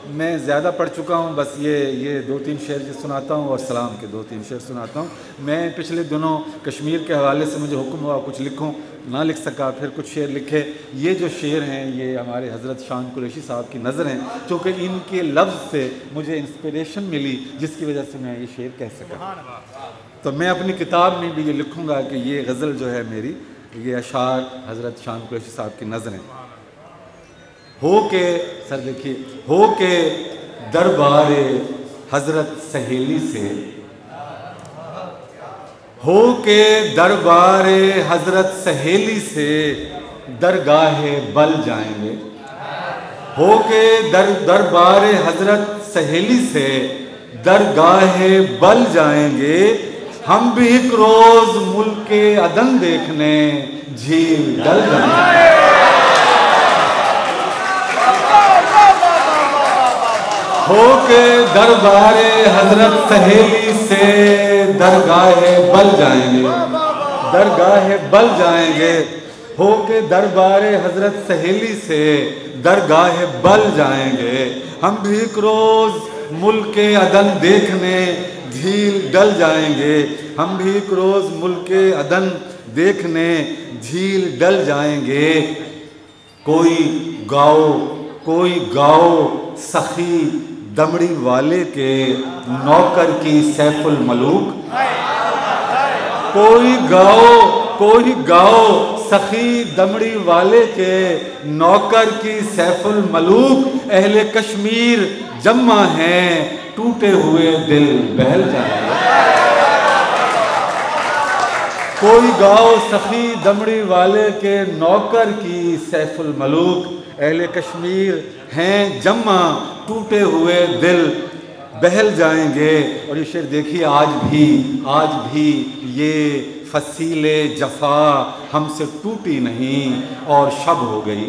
मैं ज़्यादा पढ़ चुका हूँ, बस ये 2-3 शेर जो सुनाता हूँ और सलाम के 2-3 शेर सुनाता हूँ। मैं पिछले दिनों कश्मीर के हवाले से मुझे हुक्म हुआ कुछ लिखूँ, ना लिख सका, फिर कुछ शेर लिखे। ये जो शेर हैं ये हमारे हज़रत शान कुरैशी साहब की नज़र हैं, चूँकि इनके लफ्ज़ से मुझे इंस्पिरेशन मिली, जिसकी वजह से मैं ये शेर कह सका। तो मैं अपनी किताब में भी ये लिखूँगा कि ये गज़ल जो है मेरी, ये अशार हज़रत शान कुरैशी साहब की नज़रें। हो के सर देखिए, हो के दरबारे हज़रत सहेली से, हो के दरबारे हज़रत सहेली से दरगाहे बल जाएंगे। हो के दरबारे हज़रत सहेली से दरगाहे बल जाएंगे। हम भी एक रोज़ मुल्के अदन देखने झील डल जाएंगे। हो के दरबारे हज़रत सहेली से दरगाहे बल जाएंगे, दरगाहे बल जाएंगे। हो के दरबारे हज़रत सहेली से दरगाहे बल जाएंगे। हम भी एक रोज़ मुल्के अदन देखने झील डल जाएंगे। हम भी एक रोज़ मुल्के अदन देखने झील डल जाएंगे। कोई गाओ सखी दमड़ी वाले के नौकर की सैफुल मलूक। कोई गाओ सखी दमड़ी वाले के नौकर की सैफुल मलूक। अहले कश्मीर जम्मा हैं, टूटे हुए दिल बहल जाएंगे। कोई गाओ सखी दमड़ी वाले के नौकर की सैफुल मलूक। अहले कश्मीर हैं जम्मा, टूटे हुए दिल बहल जाएंगे। और ये शेर देखिए, आज भी ये फसीले जफा हमसे टूटी नहीं और शब हो गई।